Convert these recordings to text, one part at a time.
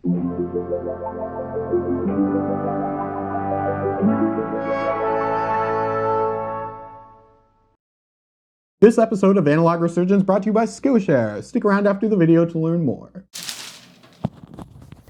This episode of Analog Resurgence brought to you by Skillshare. Stick around after the video to learn more.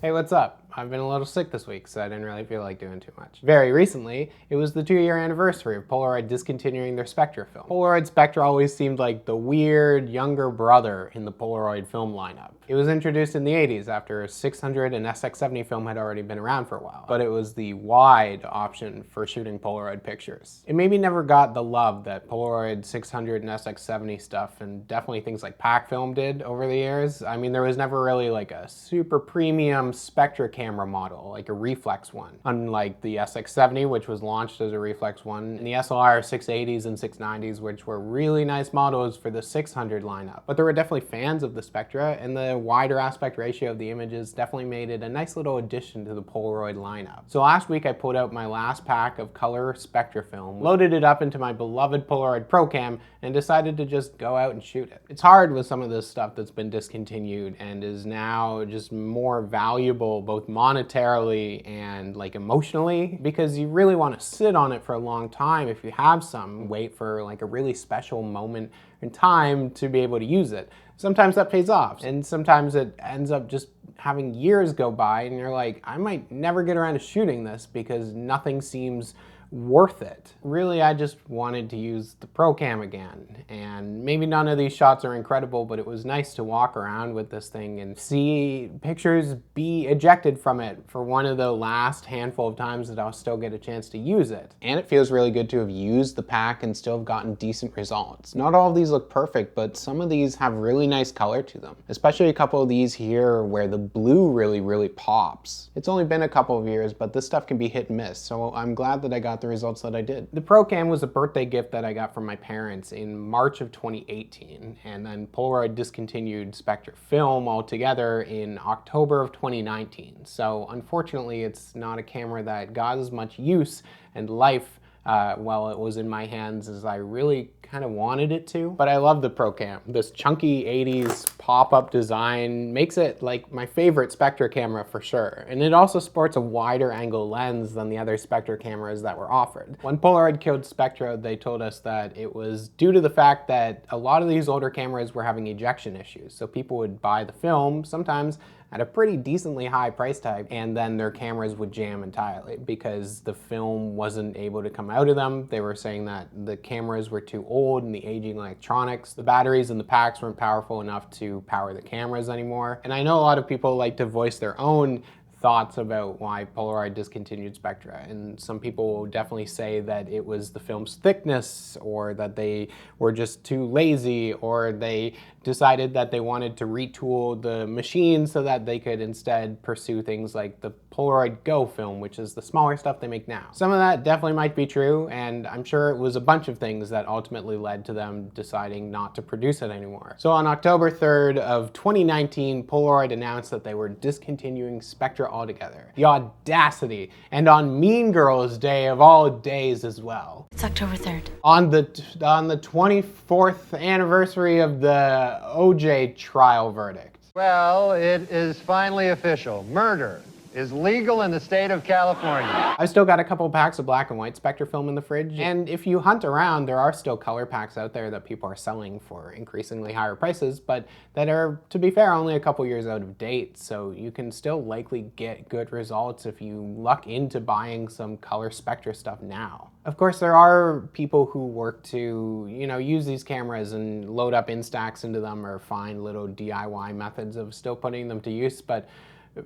Hey, what's up? I've been a little sick this week, so I didn't really feel like doing too much. Very recently, it was the 2-year anniversary of Polaroid discontinuing their SPECTRA film. Polaroid SPECTRA always seemed like the weird, younger brother in the Polaroid film lineup. It was introduced in the 80s after 600 and SX70 film had already been around for a while, but it was the wide option for shooting Polaroid pictures. It maybe never got the love that Polaroid 600 and SX70 stuff, and definitely things like pack film did over the years. I mean, there was never really like a super premium SPECTRA camera model, like a reflex one. Unlike the SX70, which was launched as a reflex one, and the SLR 680s and 690s, which were really nice models for the 600 lineup. But there were definitely fans of the SPECTRA, and the wider aspect ratio of the images definitely made it a nice little addition to the Polaroid lineup. So last week I pulled out my last pack of color SPECTRA film, loaded it up into my beloved Polaroid ProCam, and decided to just go out and shoot it. It's hard with some of this stuff that's been discontinued and is now just more valuable both monetarily and like emotionally, because you really want to sit on it for a long time if you have some. Wait for like a really special moment in time to be able to use it. Sometimes that pays off, and sometimes it ends up just having years go by and you're like, I might never get around to shooting this because nothing seems worth it. Really, I just wanted to use the ProCam again, and maybe none of these shots are incredible, but it was nice to walk around with this thing and see pictures be ejected from it for one of the last handful of times that I'll still get a chance to use it. And it feels really good to have used the pack and still have gotten decent results. Not all of these look perfect, but some of these have really nice color to them, especially a couple of these here where the blue really pops. It's only been a couple of years, but this stuff can be hit and miss, so I'm glad that I got the results that I did. The ProCam was a birthday gift that I got from my parents in March of 2018, and then Polaroid discontinued SPECTRA film altogether in October of 2019. So unfortunately, it's not a camera that got as much use and life while it was in my hands as I really kind of wanted it to. But I love the ProCam. This chunky 80s pop-up design makes it like my favorite SPECTRA camera for sure. And it also sports a wider angle lens than the other SPECTRA cameras that were offered. When Polaroid killed SPECTRA, they told us that it was due to the fact that a lot of these older cameras were having ejection issues. So people would buy the film, sometimes at a pretty decently high price tag, and then their cameras would jam entirely because the film wasn't able to come out of them. They were saying that the cameras were too old and the aging electronics. The batteries in the packs weren't powerful enough to power the cameras anymore. And I know a lot of people like to voice their own thoughts about why Polaroid discontinued SPECTRA, and some people will definitely say that it was the film's thickness, or that they were just too lazy, or they decided that they wanted to retool the machine so that they could instead pursue things like the Polaroid Go film, which is the smaller stuff they make now. Some of that definitely might be true, and I'm sure it was a bunch of things that ultimately led to them deciding not to produce it anymore. So on October 3rd of 2019, Polaroid announced that they were discontinuing SPECTRA altogether. The audacity, and on Mean Girls Day of all days as well. It's October 3rd. On the 24th anniversary of the OJ trial verdict. Well, it is finally official. Murder is legal in the state of California. I've still got a couple packs of black and white SPECTRA film in the fridge, and if you hunt around, there are still color packs out there that people are selling for increasingly higher prices, but that are, to be fair, only a couple years out of date, so you can still likely get good results if you luck into buying some color SPECTRA stuff now. Of course, there are people who work to, use these cameras and load up Instax into them or find little DIY methods of still putting them to use, but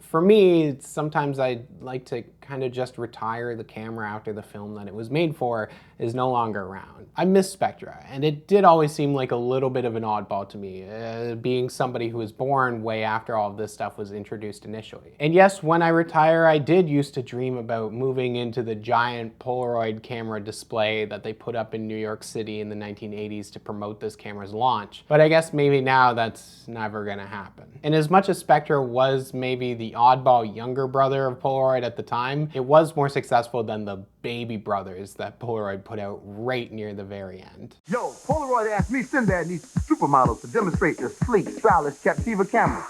for me, sometimes I like to kind of just retire the camera after the film that it was made for is no longer around. I miss SPECTRA, and it did always seem like a little bit of an oddball to me, being somebody who was born way after all of this stuff was introduced initially. And yes, when I retire, I did used to dream about moving into the giant Polaroid camera display that they put up in New York City in the 1980s to promote this camera's launch. But I guess maybe now that's never gonna happen. And as much as SPECTRA was maybe the oddball younger brother of Polaroid at the time, it was more successful than the baby brothers that Polaroid put out right near the very end. Yo, Polaroid asked me Sinbad needs supermodels to demonstrate their sleek, stylish Captiva cameras.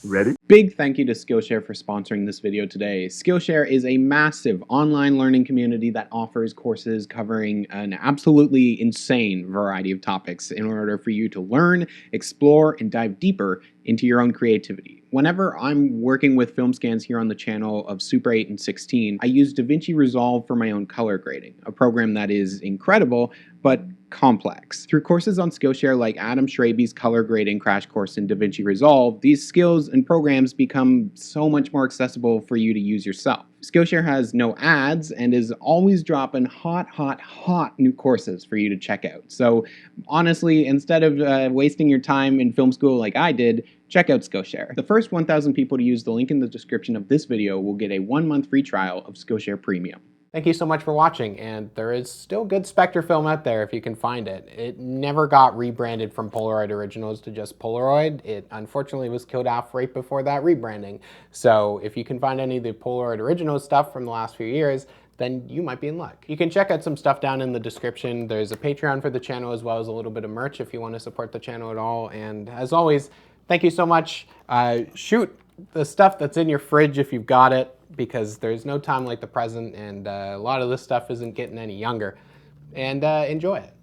Ready? Big thank you to Skillshare for sponsoring this video today. Skillshare is a massive online learning community that offers courses covering an absolutely insane variety of topics in order for you to learn, explore, and dive deeper into your own creativity. Whenever I'm working with film scans here on the channel of Super 8 and 16, I use DaVinci Resolve for my own color grading, a program that is incredible, but complex. Through courses on Skillshare like Adam Schraby's color grading crash course in DaVinci Resolve, these skills and programs become so much more accessible for you to use yourself. Skillshare has no ads and is always dropping hot new courses for you to check out. So honestly, instead of wasting your time in film school like I did, check out Skillshare. The first 1,000 people to use the link in the description of this video will get a 1-month free trial of Skillshare Premium. Thank you so much for watching, and there is still good Spectra film out there if you can find it. It never got rebranded from Polaroid Originals to just Polaroid. It unfortunately was killed off right before that rebranding. So if you can find any of the Polaroid Originals stuff from the last few years, then you might be in luck. You can check out some stuff down in the description. There's a Patreon for the channel as well as a little bit of merch if you want to support the channel at all. And as always, thank you so much. Shoot the stuff that's in your fridge if you've got it, because there's no time like the present, and a lot of this stuff isn't getting any younger. And enjoy it.